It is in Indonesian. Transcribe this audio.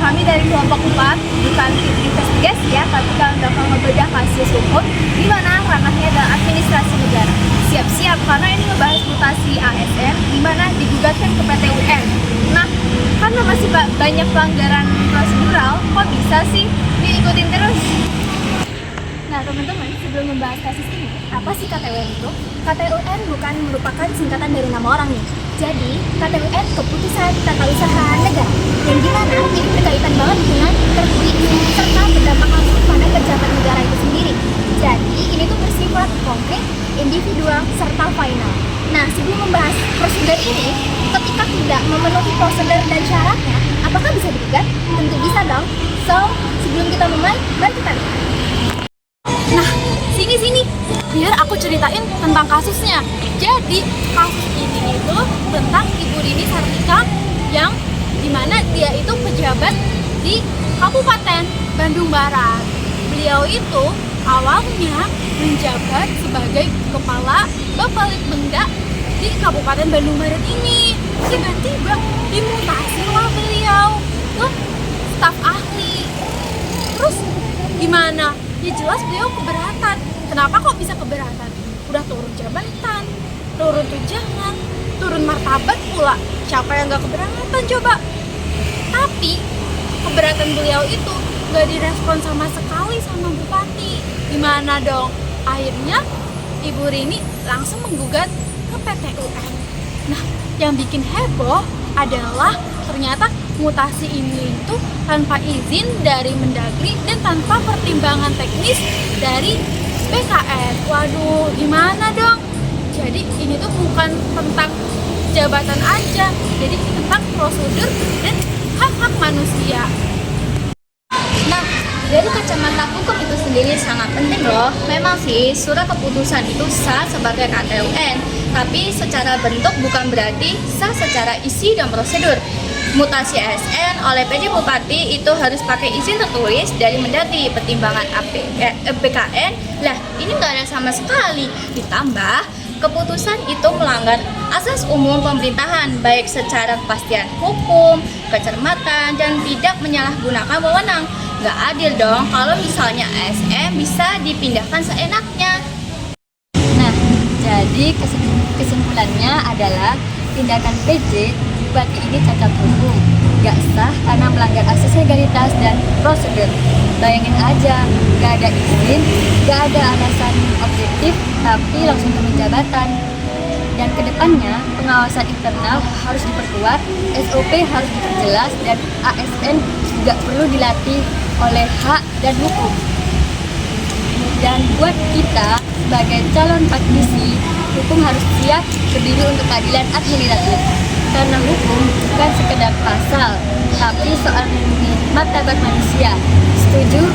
kami dari kelompok 4 bukan tim investigasi ya, tapi kami bakal ngebedah kasus hukum di mana ranahnya adalah administrasi negara. Siap-siap karena ini ngebahas mutasi ASN di mana digugatkan ke PT UN. Nah, karena masih banyak pelanggaran prosedural, kok bisa sih diikutin terus? Nah teman-teman, sebelum membahas kasus ini, apa sih KTUN itu? KTUN bukan merupakan singkatan dari nama orang nih. Jadi, KTUN Keputusan Tata Usaha Negara, yang dimana ini berkaitan banget dengan tertulis serta berdampak langsung pada pejabat negara itu sendiri. Jadi, ini tuh bersifat konkret, individual, serta final. Nah, sebelum membahas prosedur ini, ketika tidak memenuhi prosedur dan syaratnya, apakah bisa digugat? Tentu bisa dong. So, sebelum kita mulai, mari kita lihat. Nah, sini, biar aku ceritain tentang kasusnya. Jadi, kasus ini itu tentang Ibu Rini Sartika yang dimana dia itu pejabat di Kabupaten Bandung Barat. Beliau itu awalnya menjabat sebagai kepala Bapelitbangda di Kabupaten Bandung Barat ini. Tiba-tiba dimutasilah beliau ke staf ahli. Terus gimana? Ya jelas beliau keberatan. Kenapa kok bisa keberatan? Udah turun jabatan, turun tunjangan, turun martabat pula. Siapa yang gak keberatan coba? Tapi keberatan beliau itu gak direspon sama sekali sama Bupati. Gimana dong? Akhirnya Ibu Rini langsung menggugat ke PT UN. Nah, yang bikin heboh adalah ternyata mutasi ini itu tanpa izin dari Mendagri dan tanpa pertimbangan teknis dari BKN. Waduh, gimana dong? Jadi ini tuh bukan tentang jabatan aja, jadi tentang prosedur dan hak-hak manusia. Nah, dari kacamata hukum itu sendiri sangat penting loh. Memang sih surat keputusan itu sah sebagai KTUN, tapi secara bentuk bukan berarti sah secara isi dan prosedur. Mutasi ASN oleh PJ Bupati itu harus pakai izin tertulis dari Mendagri, pertimbangan BKN. Lah, ini nggak ada sama sekali. Ditambah, keputusan itu melanggar asas umum pemerintahan, baik secara kepastian hukum, kecermatan, dan tidak menyalahgunakan wewenang. Nggak adil dong kalau misalnya ASN bisa dipindahkan seenaknya. Nah, jadi kesimpulannya adalah tindakan PJ Bupati ini cacat hukum, gak sah karena melanggar asas legalitas dan prosedur. Bayangin aja, gak ada izin, gak ada alasan objektif, tapi langsung turun jabatan. Dan kedepannya, pengawasan internal harus diperkuat, SOP harus diperjelas, dan ASN juga perlu dilatih oleh hak dan hukum. Dan buat kita sebagai calon praktisi, hukum harus siap berdiri untuk keadilan administratif. Karena hukum bukan sekedar pasal, tapi soal melindungi martabat manusia. Setuju?